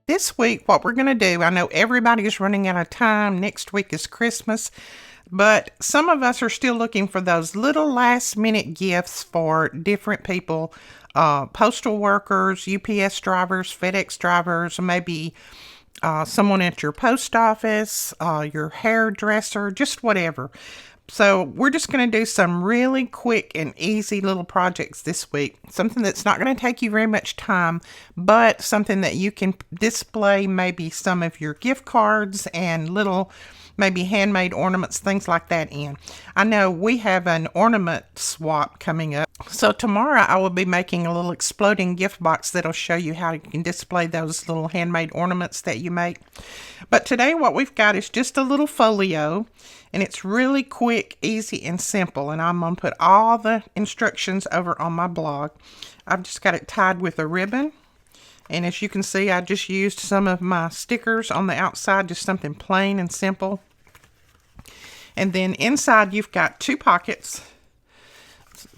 this week, what we're going to do, I know everybody is running out of time. Next week is Christmas. But some of us are still looking for those little last-minute gifts for different people. Postal workers, UPS drivers, FedEx drivers, maybe someone at your post office, your hairdresser, just whatever. So we're just going to do some really quick and easy little projects this week. Something that's not going to take you very much time, but something that you can display maybe some of your gift cards and little maybe handmade ornaments, things like that in. I know we have an ornament swap coming up. So tomorrow I will be making a little exploding gift box that'll show you how you can display those little handmade ornaments that you make. But today what we've got is just a little folio, and it's really quick, easy, and simple. And I'm going to put all the instructions over on my blog. I've just got it tied with a ribbon. And as you can see, I just used some of my stickers on the outside, just something plain and simple. And then inside you've got two pockets,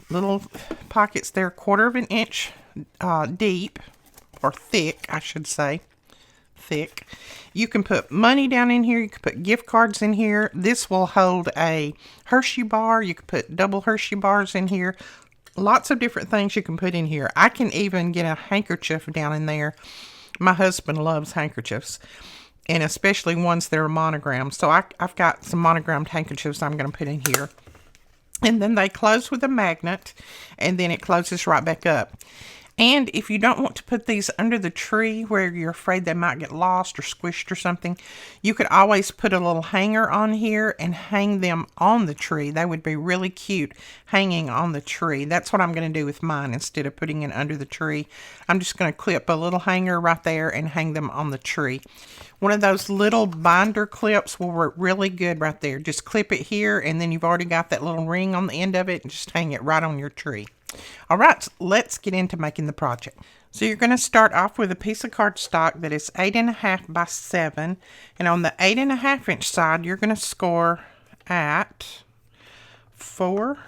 little pockets there, 1/4 of an inch deep, or thick, I should say, thick. You can put money down in here, you can put gift cards in here. This will hold a Hershey bar, you can put double Hershey bars in here. Lots of different things you can put in here. I can even get a handkerchief down in there. My husband loves handkerchiefs, and especially ones that are monogrammed. So I've got some monogrammed handkerchiefs I'm going to put in here. And then they close with a magnet, and then it closes right back up. And if you don't want to put these under the tree where you're afraid they might get lost or squished or something, you could always put a little hanger on here and hang them on the tree. They would be really cute hanging on the tree. That's what I'm going to do with mine instead of putting it under the tree. I'm just going to clip a little hanger right there and hang them on the tree. One of those little binder clips will work really good right there. Just clip it here, and then you've already got that little ring on the end of it, and just hang it right on your tree. All right, let's get into making the project. So you're going to start off with a piece of cardstock that is 8.5 by 7. And on the 8.5 inch side, you're going to score at 4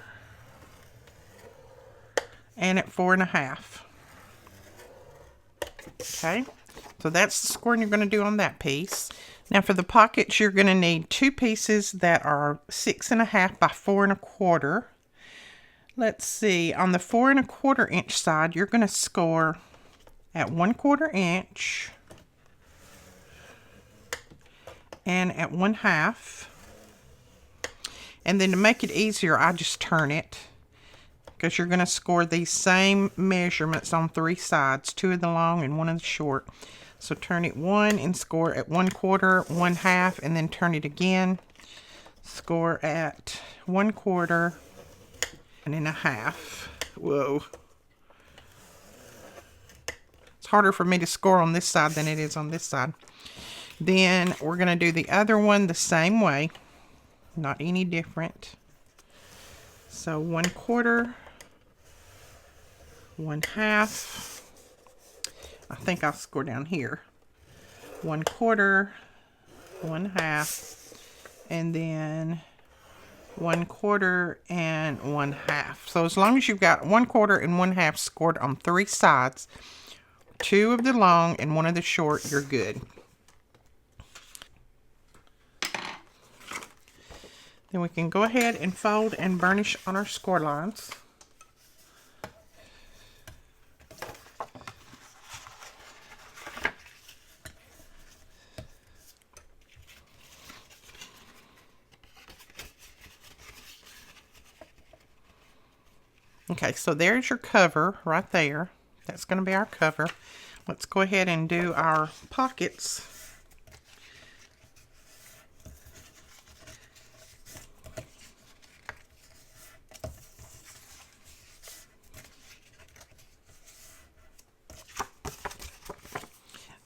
and at 4.5. Okay, so that's the scoring you're going to do on that piece. Now for the pockets, you're going to need two pieces that are 6.5 by 4.25. Let's see, on the 4.25 inch side, you're going to score at 1/4 inch and at 1/2. And then to make it easier, I just turn it, because you're going to score these same measurements on 3 sides, 2 of the long and 1 of the short. So turn it 1 and score at 1/4, 1/2, and then turn it again. Score at 1/4 and 1/2. Whoa. It's harder for me to score on this side than it is on this side. Then we're going to do the other one the same way. Not any different. So 1/4, 1/2. I think I'll score down here. 1/4, 1/2, and then 1/4 and 1/2. So as long as you've got 1/4 and 1/2 scored on 3 sides, 2 of the long and 1 of the short, you're good. Then we can go ahead and fold and burnish on our score lines. Okay, so there's your cover right there. That's going to be our cover. Let's go ahead and do our pockets.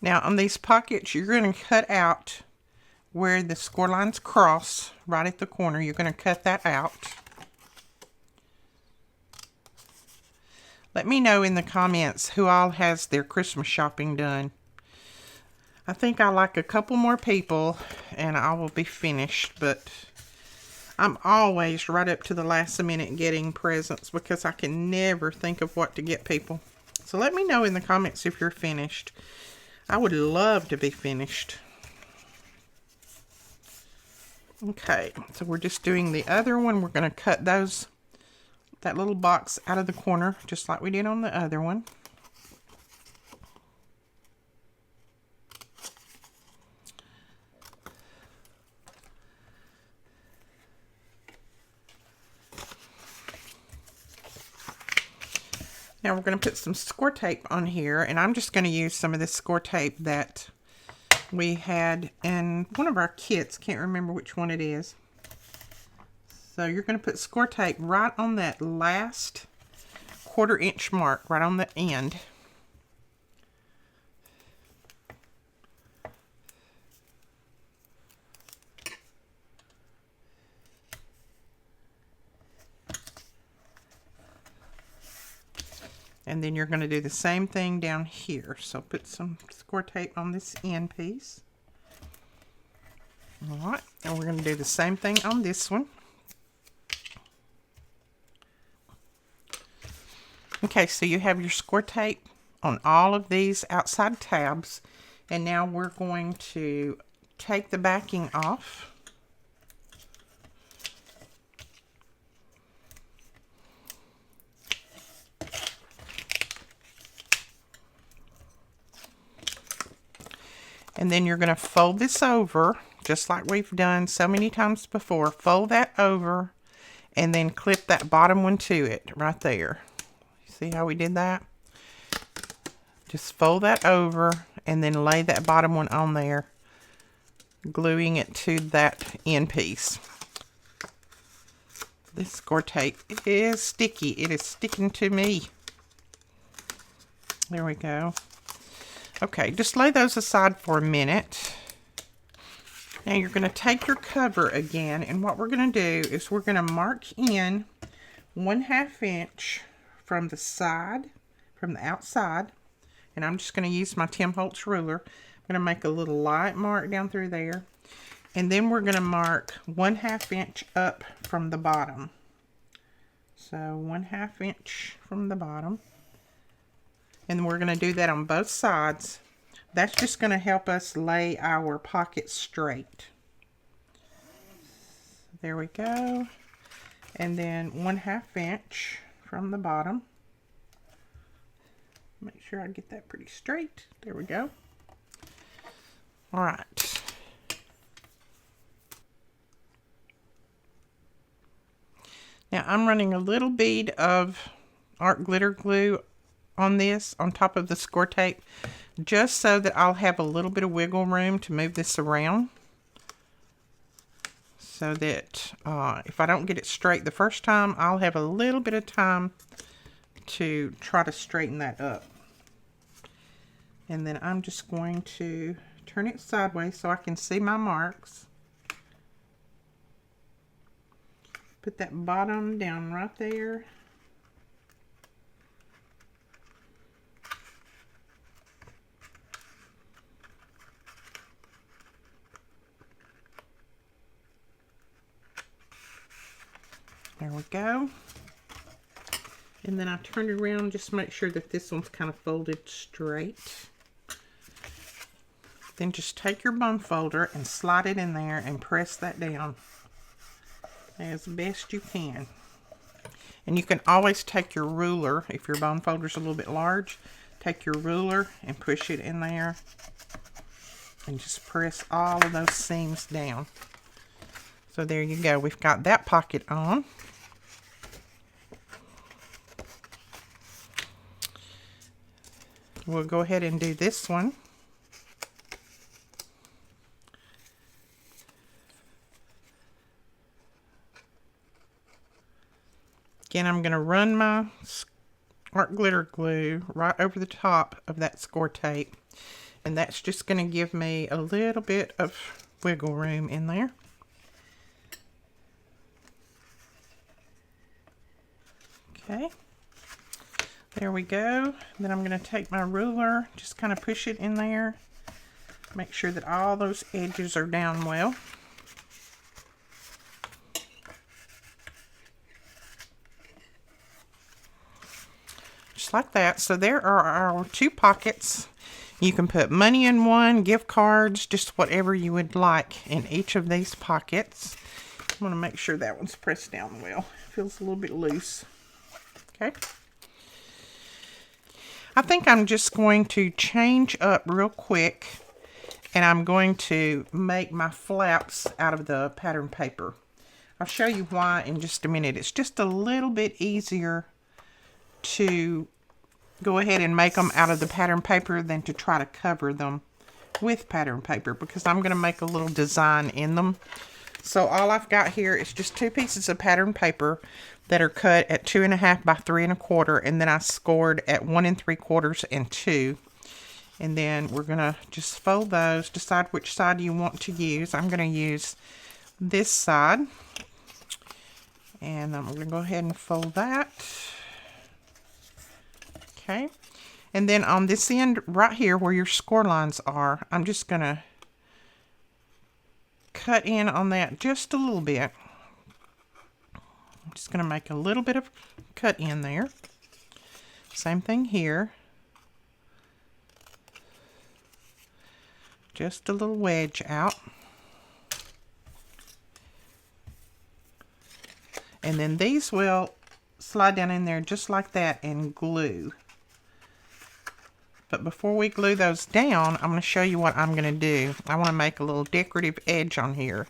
Now on these pockets, you're going to cut out where the score lines cross right at the corner. You're going to cut that out. Let me know in the comments who all has their Christmas shopping done. I think I like a couple more people and I will be finished, but I'm always right up to the last minute getting presents because I can never think of what to get people. So let me know in the comments if you're finished. I would love to be finished. Okay, so we're just doing the other one. We're going to cut that little box out of the corner, just like we did on the other one. Now we're going to put some score tape on here, and I'm just going to use some of this score tape that we had in one of our kits. Can't remember which one it is. So you're going to put score tape right on that last 1/4 inch mark, right on the end. And then you're going to do the same thing down here. So put some score tape on this end piece. All right, and we're going to do the same thing on this one. Okay, so you have your score tape on all of these outside tabs. And now we're going to take the backing off. And then you're going to fold this over, just like we've done so many times before. Fold that over, and then clip that bottom one to it right there. See how we did that? Just fold that over, and then lay that bottom one on there, gluing it to that end piece. This score tape is sticky. It is sticking to me. There we go. Okay, just lay those aside for a minute. Now you're going to take your cover again, and what we're going to do is we're going to mark in 1/2 inch from the side, from the outside, and I'm just going to use my Tim Holtz ruler. I'm going to make a little light mark down through there, and then we're going to mark 1/2 inch up from the bottom. So 1/2 inch from the bottom. And we're going to do that on both sides. That's just going to help us lay our pocket straight. There we go. And then 1/2 inch from the bottom. Make sure I get that pretty straight. There we go. All right. Now I'm running a little bead of art glitter glue on this, on top of the score tape, just so that I'll have a little bit of wiggle room to move this around, so that if I don't get it straight the first time, I'll have a little bit of time to try to straighten that up. And then I'm just going to turn it sideways so I can see my marks. Put that bottom down right there. There we go. And then I turn it around, just make sure that this one's kind of folded straight. Then just take your bone folder and slide it in there and press that down as best you can. And you can always take your ruler, if your bone folder's a little bit large, take your ruler and push it in there and just press all of those seams down. So there you go. We've got that pocket on. We'll go ahead and do this one. Again, I'm going to run my art glitter glue right over the top of that score tape. And that's just going to give me a little bit of wiggle room in there. Okay. There we go. Then I'm going to take my ruler, just kind of push it in there. Make sure that all those edges are down well. Just like that. So there are our two pockets. You can put money in one, gift cards, just whatever you would like in each of these pockets. I'm going to make sure that one's pressed down well. It feels a little bit loose. Okay. I think I'm just going to change up real quick, and I'm going to make my flaps out of the pattern paper. I'll show you why in just a minute. It's just a little bit easier to go ahead and make them out of the pattern paper than to try to cover them with pattern paper, because I'm going to make a little design in them. So all I've got here is just 2 pieces of pattern paper that are cut at 2.5 by 3 1/4, and then I scored at 1 3/4 and 2. And then we're going to just fold those, decide which side you want to use. I'm going to use this side, and I'm going to go ahead and fold that. Okay, and then on this end right here where your score lines are, I'm just going to cut in on that just a little bit. I'm just going to make a little bit of cut in there. Same thing here. Just a little wedge out. And then these will slide down in there just like that and glue. But before we glue those down, I'm going to show you what I'm going to do. I want to make a little decorative edge on here.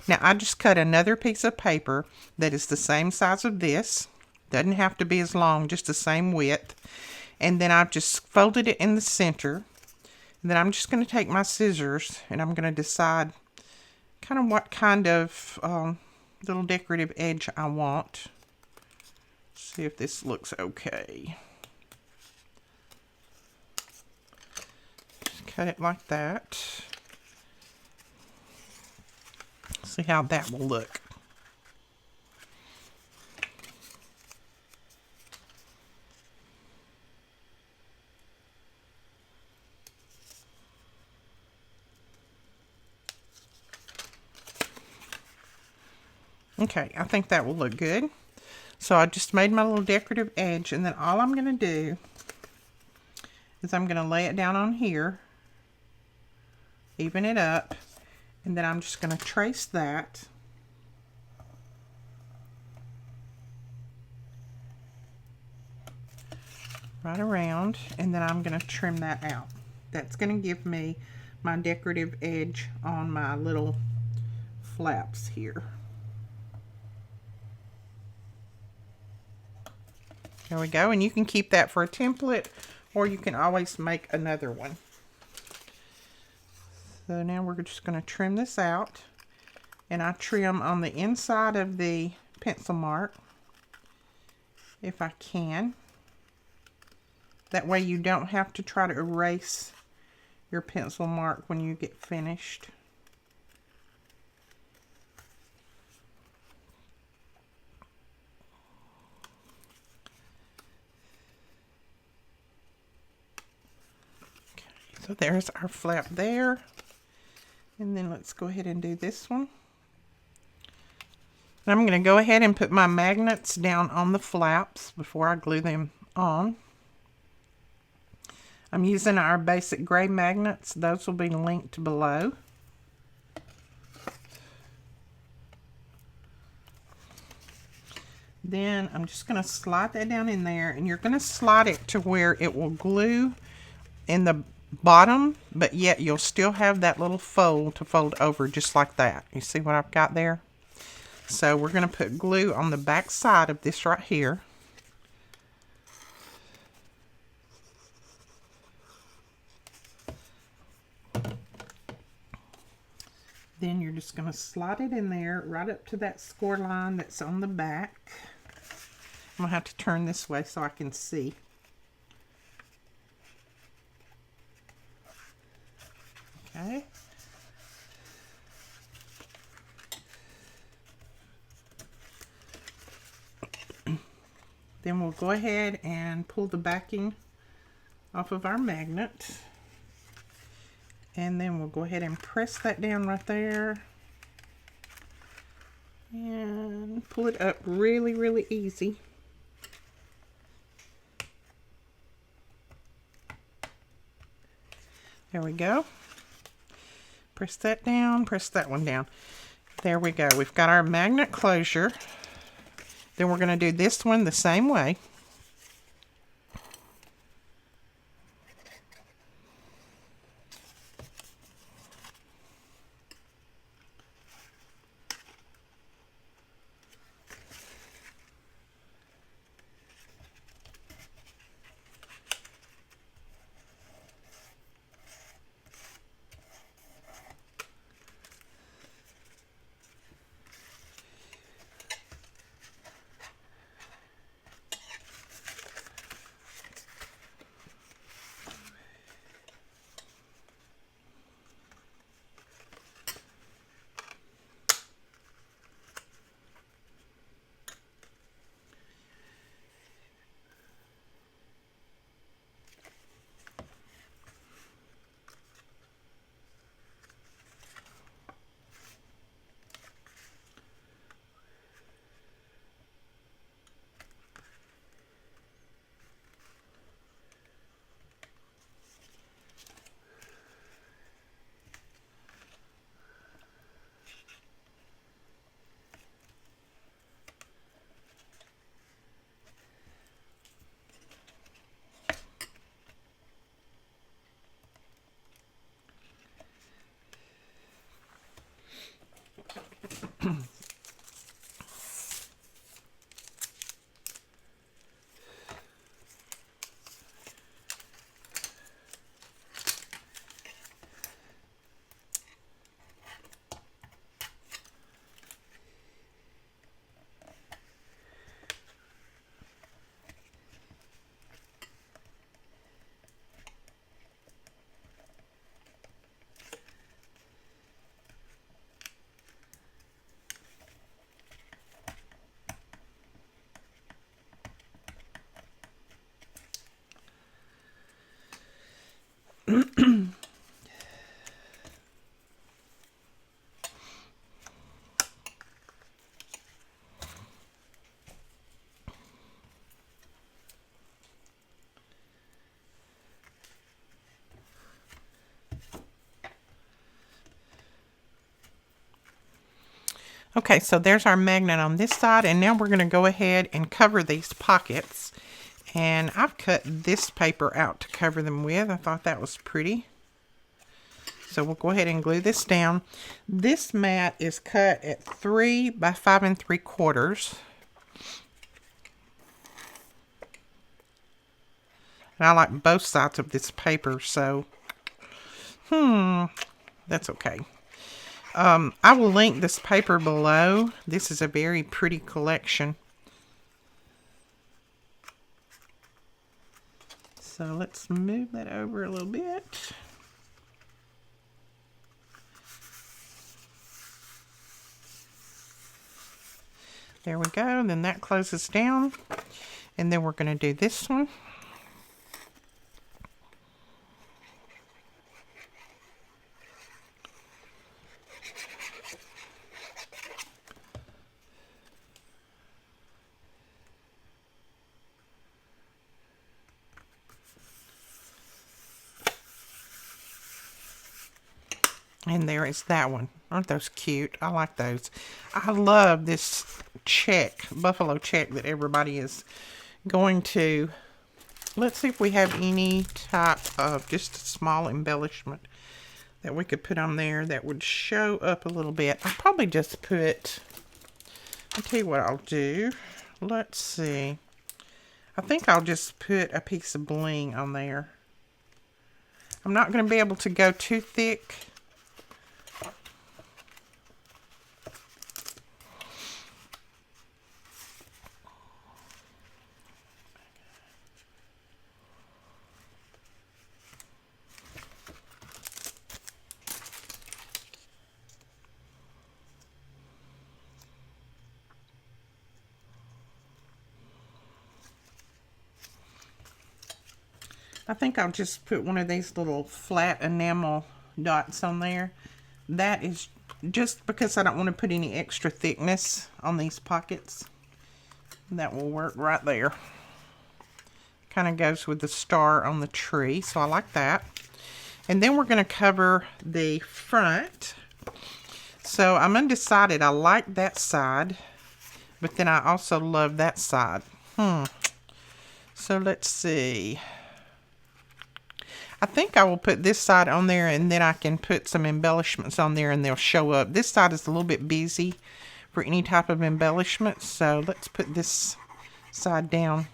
Now, I just cut another piece of paper that is the same size of this. Doesn't have to be as long, just the same width. And then I've just folded it in the center. And then I'm just going to take my scissors, and I'm going to decide kind of what kind of little decorative edge I want. See if this looks okay. Cut it like that. See how that will look. Okay, I think that will look good. So I just made my little decorative edge, and then all I'm going to do is I'm going to lay it down on here, even it up, and then I'm just going to trace that. Right around, and then I'm going to trim that out. That's going to give me my decorative edge on my little flaps here. There we go, and you can keep that for a template, or you can always make another one. So now we're just going to trim this out, and I trim on the inside of the pencil mark if I can. That way you don't have to try to erase your pencil mark when you get finished. So there's our flap there. And then let's go ahead and do this one. And I'm going to go ahead and put my magnets down on the flaps before I glue them on. I'm using our basic gray magnets. Those will be linked below. Then I'm just going to slide that down in there, and you're going to slide it to where it will glue in the bottom, but yet you'll still have that little fold to fold over just like that. You see what I've got there? So we're going to put glue on the back side of this right here. Then you're just going to slide it in there right up to that score line that's on the back. I'm going to have to turn this way so I can see. Okay. Then we'll go ahead and pull the backing off of our magnet. And then we'll go ahead and press that down right there. And pull it up really, really easy. There we go. Press that down, press that one down. There we go. We've got our magnet closure. Then we're going to do this one the same way. Okay, so there's our magnet on this side, and now we're going to go ahead and cover these pockets. And I've cut this paper out to cover them with. I thought that was pretty. So we'll go ahead and glue this down. This mat is cut at 3 by 5 3/4. And I like both sides of this paper, so that's okay. I will link this paper below. This is a very pretty collection. So let's move that over a little bit. There we go. Then that closes down. And then we're going to do this one. And there is that one. Aren't those cute? I like those. I love this check, buffalo check that everybody is going to. Let's see if we have any type of just a small embellishment that we could put on there that would show up a little bit. I'll probably just put, I'll tell you what I'll do. Let's see. I think I'll just put a piece of bling on there. I'm not going to be able to go too thick. I think I'll just put one of these little flat enamel dots on there. That is just because I don't want to put any extra thickness on these pockets. That will work right there. Kind of goes with the star on the tree, so I like that. And then we're going to cover the front. So I'm undecided. I like that side, but then I also love that side. So let's see. I think I will put this side on there, and then I can put some embellishments on there and they'll show up. This side is a little bit busy for any type of embellishment, so let's put this side down.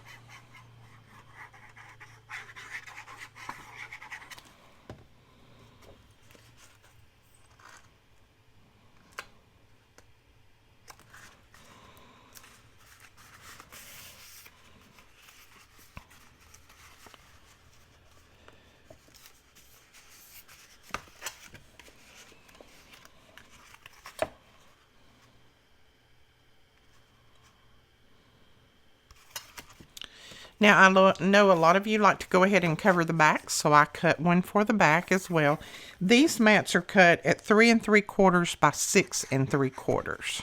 Now, I know a lot of you like to go ahead and cover the back, so I cut one for the back as well. These mats are cut at 3 3/4 by 6 3/4.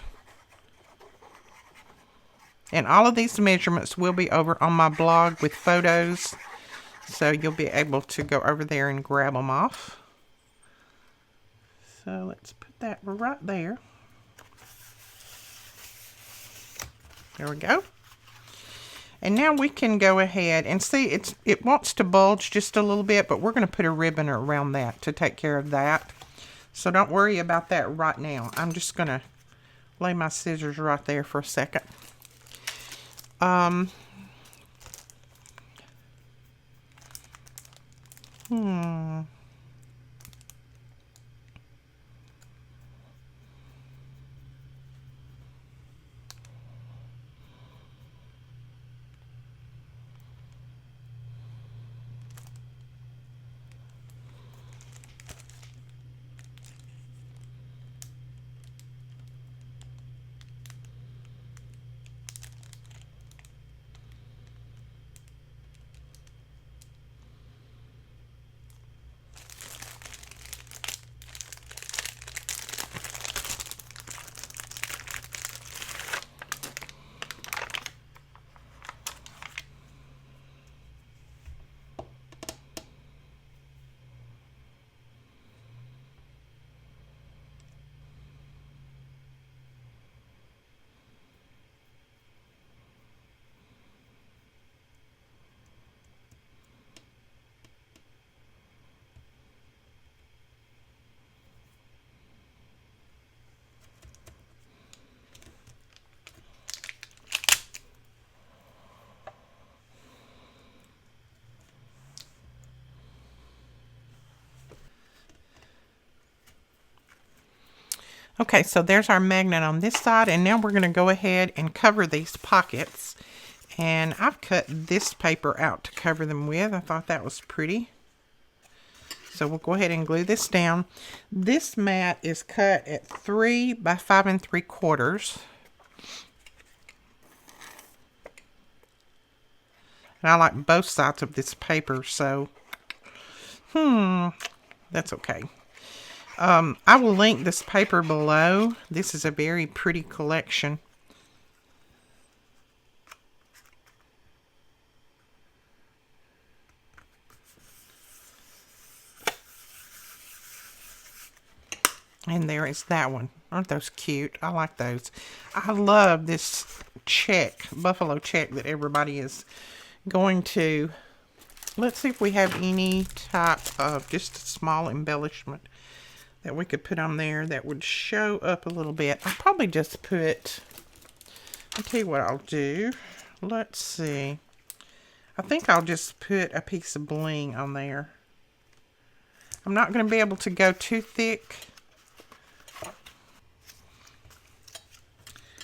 And all of these measurements will be over on my blog with photos, so you'll be able to go over there and grab them off. So let's put that right there. There we go. And now we can go ahead and see it wants to bulge just a little bit, but we're going to put a ribbon around that to take care of that. So don't worry about that right now. I'm just going to lay my scissors right there for a second. Okay, so there's our magnet on this side, and now we're going to go ahead and cover these pockets. And I've cut this paper out to cover them with. I thought that was pretty. So we'll go ahead and glue this down. This mat is cut at 3 by 5 3/4. And I like both sides of this paper, so that's okay. I will link this paper below. This is a very pretty collection. And there is that one. Aren't those cute? I like those. I love this check, buffalo check that everybody is going to. Let's see if we have any type of just a small embellishment that we could put on there that would show up a little bit. I'll probably just put, I'll tell you what I'll do. Let's see. I think I'll just put a piece of bling on there. I'm not going to be able to go too thick.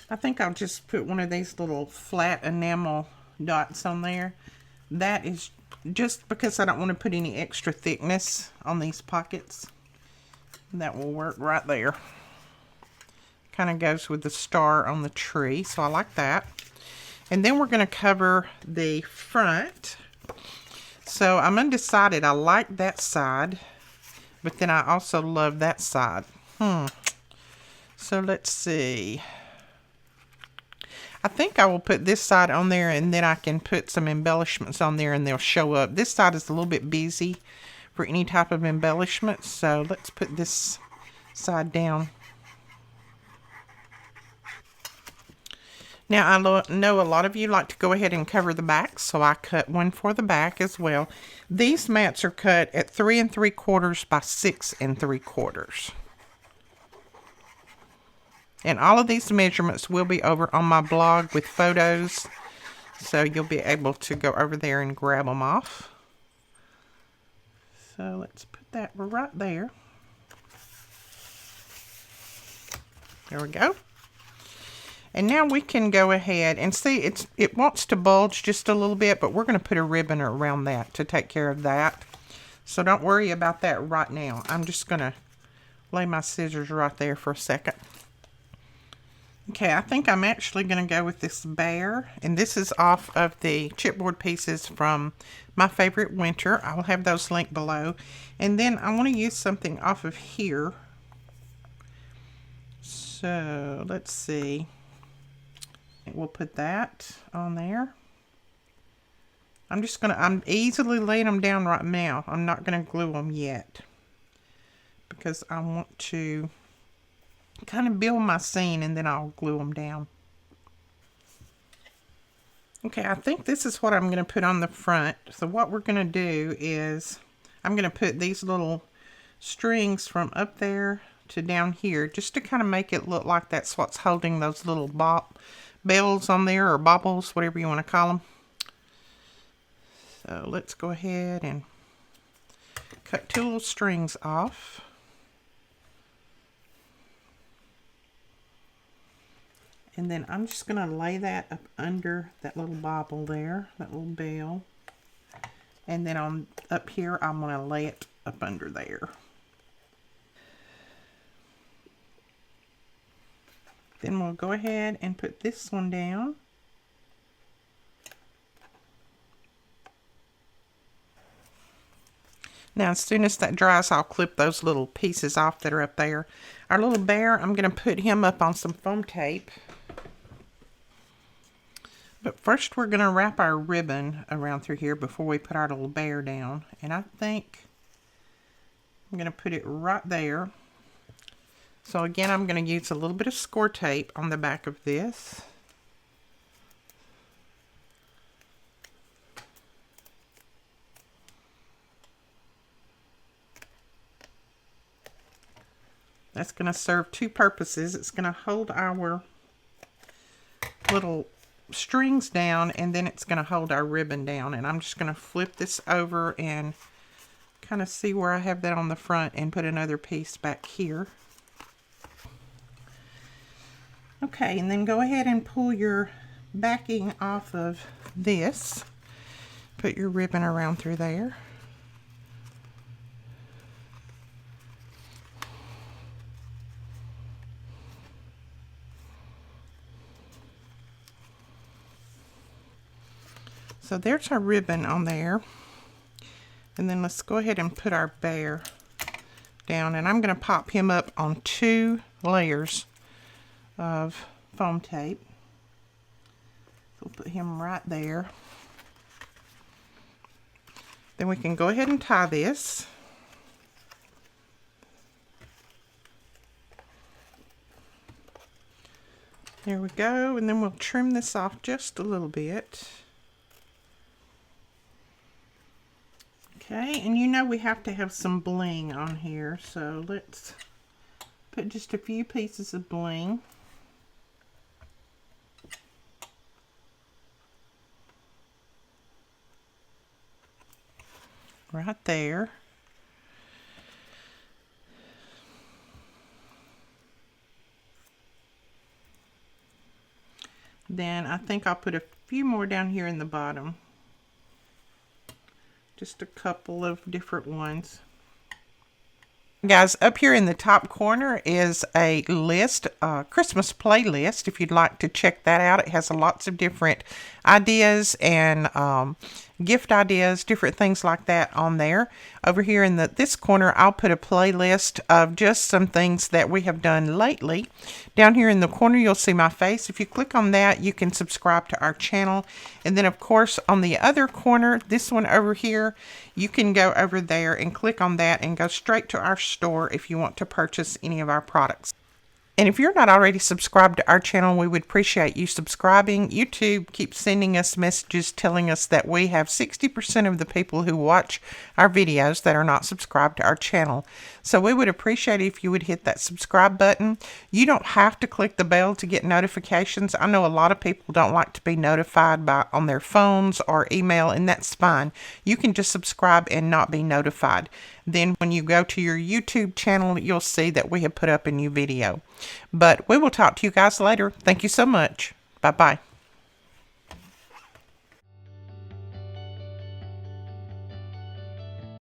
I think I'll just put one of these little flat enamel dots on there. That is just because I don't want to put any extra thickness on these pockets. That will work right there. Kind of goes with the star on the tree, so I like that. And then we're going to cover the front. So I'm undecided. I like that side, but then I also love that side. So let's see. I think I will put this side on there, and then I can put some embellishments on there and they'll show up. This side is a little bit busy for any type of embellishment. So let's put this side down. Now, I know a lot of you like to go ahead and cover the back, so I cut one for the back as well. These mats are cut at 3 3/4 by 6 3/4. And all of these measurements will be over on my blog with photos, so you'll be able to go over there and grab them off. So let's put that right there. There we go. And now we can go ahead and see it wants to bulge just a little bit, but we're going to put a ribbon around that to take care of that. So don't worry about that right now. I'm just going to lay my scissors right there for a second. Okay, I think I'm actually going to go with this bear, and this is off of the chipboard pieces from My Favorite Winter. I will have those linked below. And then I want to use something off of here. So let's see. We'll put that on there. I'm easily laying them down right now. I'm not going to glue them yet, because I want to kind of build my scene, and then I'll glue them down. Okay, I think this is what I'm going to put on the front. So what we're going to do is I'm going to put these little strings from up there to down here, just to kind of make it look like that's what's holding those little bells on there, or baubles, whatever you want to call them. So let's go ahead and cut 2 little strings off. And then I'm just going to lay that up under that little bauble there, that little bell. And then up here, I'm going to lay it up under there. Then we'll go ahead and put this one down. Now, as soon as that dries, I'll clip those little pieces off that are up there. Our little bear, I'm going to put him up on some foam tape. But first, we're going to wrap our ribbon around through here before we put our little bear down. And I think I'm going to put it right there. So again, I'm going to use a little bit of score tape on the back of this. That's going to serve 2 purposes. It's going to hold our little strings down, and then it's going to hold our ribbon down. And I'm just going to flip this over and kind of see where I have that on the front and put another piece back here. Okay, and then go ahead and pull your backing off of this. Put your ribbon around through there. So there's our ribbon on there. And then let's go ahead and put our bear down. And I'm going to pop him up on 2 layers of foam tape. So we'll put him right there. Then we can go ahead and tie this. There we go. And then we'll trim this off just a little bit. Okay, and you know we have to have some bling on here, so let's put just a few pieces of bling. Right there. Then I think I'll put a few more down here in the bottom. Just a couple of different ones. Guys, up here in the top corner is a list, Christmas playlist. If you'd like to check that out, it has lots of different ideas and gift ideas, different things like that on there. Over here in this corner, I'll put a playlist of just some things that we have done lately. Down here in the corner, you'll see my face. If you click on that, you can subscribe to our channel. And then, of course, on the other corner, this one over here, you can go over there and click on that and go straight to our store if you want to purchase any of our products. And if you're not already subscribed to our channel, we would appreciate you subscribing. YouTube keeps sending us messages telling us that we have 60% of the people who watch our videos that are not subscribed to our channel. So we would appreciate it if you would hit that subscribe button. You don't have to click the bell to get notifications. I know a lot of people don't like to be notified on their phones or email, and that's fine. You can just subscribe and not be notified. Then when you go to your YouTube channel, you'll see that we have put up a new video. But we will talk to you guys later. Thank you so much. Bye-bye.